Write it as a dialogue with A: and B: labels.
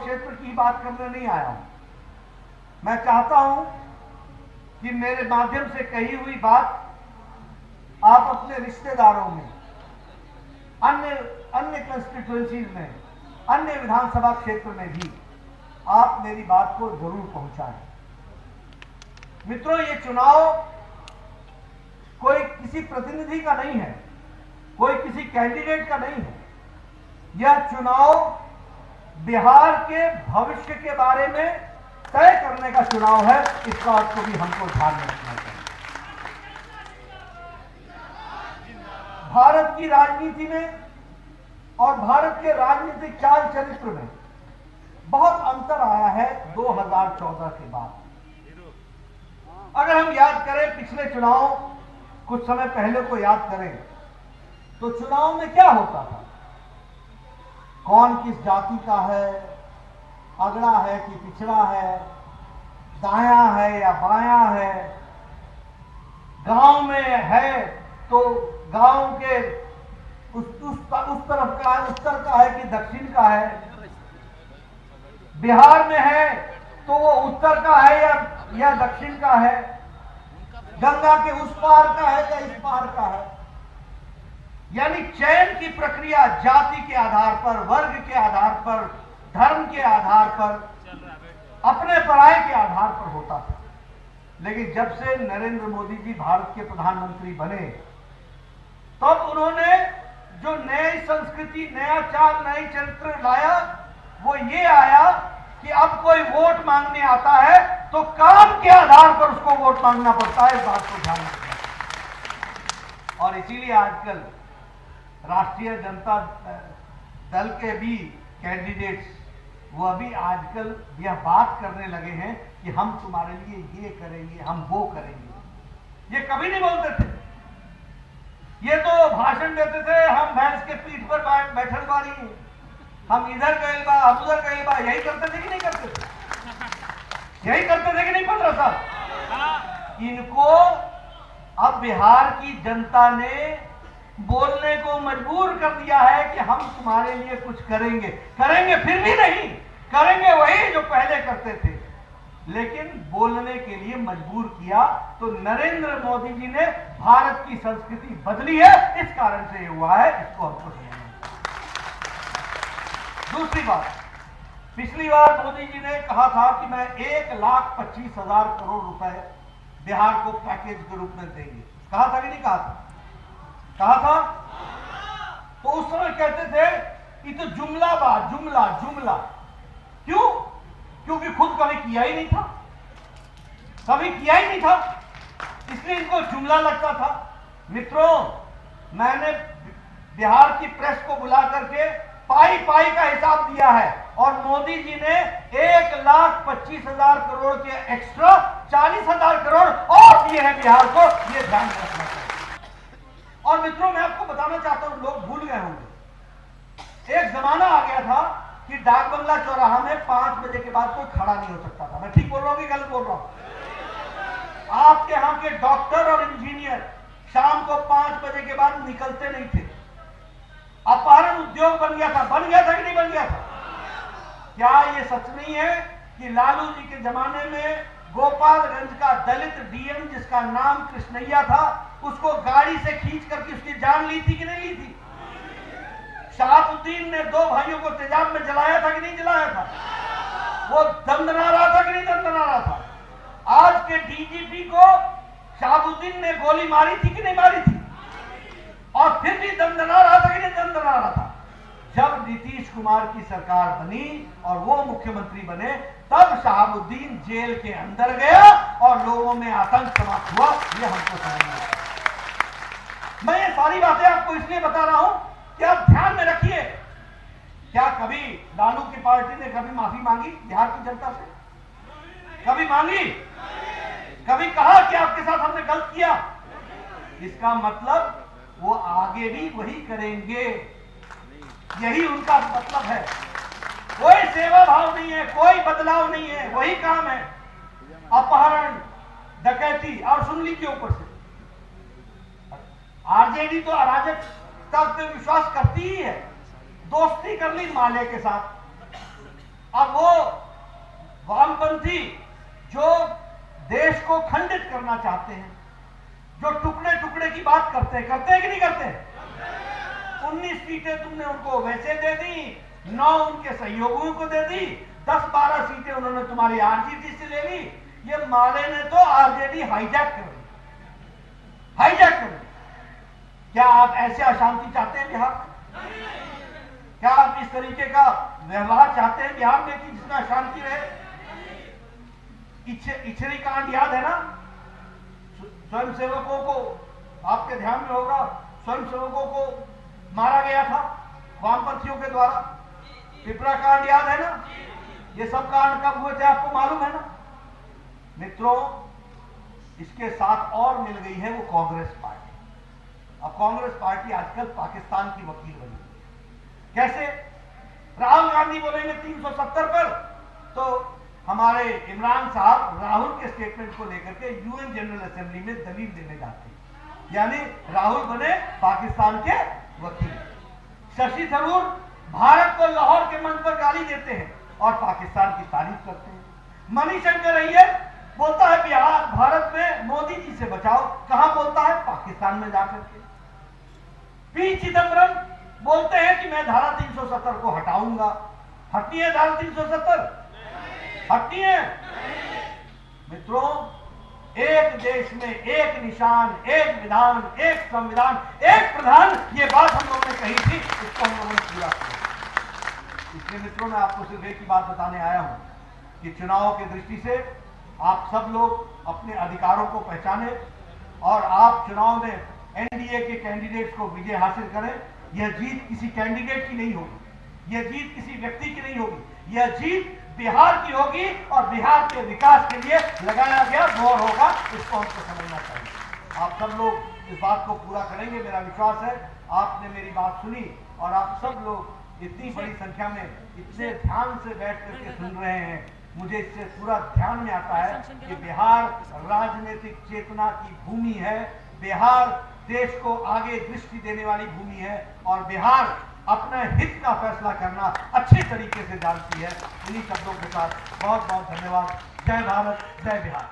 A: क्षेत्र की बात करने नहीं आया हूं। मैं चाहता हूं कि मेरे माध्यम से कही हुई बात आप अपने रिश्तेदारों में, अन्य कंस्टिट्यूएंसीज में, अन्य विधानसभा क्षेत्र में भी आप मेरी बात को जरूर पहुंचाएं। मित्रों, ये चुनाव कोई किसी प्रतिनिधि का नहीं है, कोई किसी कैंडिडेट का नहीं है। यह चुनाव बिहार के भविष्य के बारे में तय करने का चुनाव है। इस बात को भी हमको ध्यान में रखना चाहिए। भारत की राजनीति में और भारत के राजनीतिक चाल चरित्र में बहुत अंतर आया है 2014 के बाद। अगर हम याद करें पिछले चुनाव, कुछ समय पहले को याद करें, तो चुनाव में क्या होता था? कौन किस जाति का है, अगड़ा है कि पिछड़ा है, दायां है या बायां है, गांव में है तो गांव के उस तरफ का है, उत्तर का है कि दक्षिण का है, बिहार में है तो वो उत्तर का है या दक्षिण का है, गंगा के उस पार का है या इस पार का है। यानी चयन की प्रक्रिया जाति के आधार पर, वर्ग के आधार पर, धर्म के आधार पर, अपने पराये के आधार पर होता था। लेकिन जब से नरेंद्र मोदी जी भारत के प्रधानमंत्री बने, तब उन्होंने जो नई संस्कृति, नया चाल, नई चरित्र लाया, वो ये आया कि अब कोई वोट मांगने आता है तो काम के आधार पर उसको वोट मांगना पड़ता है। इस बात को ध्यान रखना। और इसीलिए आजकल राष्ट्रीय जनता दल के भी कैंडिडेट्स वो भी आजकल यह बात करने लगे हैं कि हम तुम्हारे लिए ये करेंगे, हम वो करेंगे। ये कभी नहीं बोलते थे। ये तो भाषण देते थे, हम भैंस के पीठ पर बैठल बारी हैं, हम इधर गए बा, हम उधर गए बा। यही करते थे कि नहीं करते थे? यही करते थे कि नहीं 15 साल? इनको अब बिहार की जनता ने बोलने को मजबूर कर दिया है कि हम तुम्हारे लिए कुछ करेंगे। करेंगे फिर भी नहीं, करेंगे वही जो पहले करते थे, लेकिन बोलने के लिए मजबूर किया। तो नरेंद्र मोदी जी ने भारत की संस्कृति बदली है, इस कारण से ये हुआ है। इसको हमको समझना। दूसरी बात, पिछली बार मोदी जी ने कहा था कि मैं 1,25,000 करोड़ रुपए बिहार को पैकेज के रूप में देंगे। कहा था कि नहीं कहा था? कहा था। तो उस समय कहते थे कि तो जुमला बात, जुमला जुमला। क्यों? क्योंकि खुद कभी किया ही नहीं था, कभी किया ही नहीं था, इसलिए इनको जुमला लगता था। मित्रों, मैंने बिहार की प्रेस को बुला करके पाई पाई का हिसाब दिया है और मोदी जी ने 1,25,000 करोड़ के एक्स्ट्रा 40,000 करोड़ और दिए हैं बिहार को। ये ध्यान रखना चाहिए। और मित्रों, मैं आपको बताना चाहता हूं, लोग भूल गए होंगे, एक जमाना आ गया था कि डाक बंगला चौराहा में 5 बजे के बाद कोई खड़ा नहीं हो सकता था। मैं ठीक बोल रहा हूं कि गलत बोल रहा हूं? आपके यहां के डॉक्टर और इंजीनियर शाम को 5 बजे के बाद निकलते नहीं थे। अपहरण उद्योग बन गया था। बन गया था कि नहीं बन गया था? क्या ये सच नहीं है कि लालू जी के जमाने में गोपालगंज का दलित डीएम, जिसका नाम कृष्णैया था, उसको गाड़ी से खींच करके उसकी जान ली थी कि नहीं ली थी? शहाबुद्दीन ने 2 भाइयों को तेजाब में जलाया था कि नहीं जलाया था? वो दंदना रहा था कि नहीं दंदना रहा था? आज के डीजीपी को शहाबुद्दीन ने गोली मारी थी कि नहीं मारी थी? और फिर भी दंदना रहा था कि नहीं दंदना रहा था? जब नीतीश कुमार की सरकार बनी और वो मुख्यमंत्री बने, तब शहाबुद्दीन जेल के अंदर गया और लोगों में आतंक समाप्त हुआ। ये हमको समझना है। मैं ये सारी बातें आपको इसलिए बता रहा हूं कि आप ध्यान में रखिए। क्या कभी लालू की पार्टी ने कभी माफी मांगी बिहार की जनता से? कभी मांगी? कभी कहा कि आपके साथ हमने गलत किया? इसका मतलब वो आगे भी वही करेंगे, यही उनका मतलब है। कोई सेवा भाव नहीं है, कोई बदलाव नहीं है, वही काम है। अपहरण, डकैती। और सुन लीजिए, ऊपर से आरजेडी तो अराजकता पे विश्वास करती ही है। दोस्ती कर ली माले के साथ, अब वो वामपंथी जो देश को खंडित करना चाहते हैं, जो टुकड़े टुकड़े की बात करते हैं कि नहीं करते? 19 सीटें तुमने उनको वैसे दे दी, 9 उनके सहयोगियों को दे दी, 10-12 सीटें उन्होंने तुम्हारी आरजेडी से ले ली। ये माले ने तो आरजेडी हाईजैक कर दी, हाईजैक कर दी। क्या आप ऐसे अशांति चाहते हैं बिहार में? क्या आप इस तरीके का व्यवहार चाहते हैं बिहार में कि जिसमें अशांति रहे? इछरी कांड याद है ना? स्वयंसेवकों को, आपके ध्यान में होगा, स्वयंसेवकों को मारा गया था वामपंथियों के द्वारा। पिपरा कांड याद है ना? ये सब कांड कब हुए थे आपको मालूम है ना? मित्रों, इसके साथ और मिल गई है वो कांग्रेस पार्टी। अब कांग्रेस पार्टी आजकल पाकिस्तान की वकील बनी हुई है। कैसे? राहुल गांधी बोलेंगे 370 पर, तो हमारे इमरान साहब राहुल के स्टेटमेंट को लेकर के यूएन जनरल असेंबली में दलील देने जाते हैं, यानी राहुल बने पाकिस्तान के वकील। शशि थरूर भारत को लाहौर के मंच पर गाली देते हैं और पाकिस्तान की तारीफ करते हैं। मणिशंकर अय्यर बोलता है बिहार भारत में मोदी जी से बचाओ, कहां बोलता है? पाकिस्तान में जाकर के। पी चिदम्बरम बोलते हैं कि मैं धारा 370 को हटाऊंगा। हटनी है धारा 370? हटनी है? मित्रों, एक देश में एक निशान, एक विधान, एक संविधान, एक प्रधान, ये बात हम लोगों ने कही थी, इसको हम लोगों ने पूरा किया। इसलिए मित्रों, मैं आपको सिर्फ एक ही बात बताने आया हूं कि चुनाव की दृष्टि से आप सब लोग अपने अधिकारों को पहचाने और आप चुनाव में एनडीए के कैंडिडेट्स को विजय हासिल करें। यह जीत किसी कैंडिडेट की नहीं होगी, यह जीत किसी व्यक्ति की नहीं होगी, यह जीत बिहार की होगी और बिहार के विकास के लिए लगाया गया जोर होगा। इसको हमको समझना चाहिए। आप सब लोग इस बात को पूरा करेंगे, मेरा विश्वास है। आपने मेरी बात सुनी और आप सब लोग इतनी बड़ी संख्या में इतने ध्यान से बैठ करके सुन रहे हैं। मुझे इससे पूरा ध्यान में आता है कि बिहार राजनीतिक चेतना की भूमि है, बिहार देश को आगे दृष्टि देने वाली भूमि है और बिहार अपने हित का फैसला करना अच्छे तरीके से जानती है। इन्हीं शब्दों के साथ बहुत बहुत धन्यवाद। जय भारत, जय बिहार।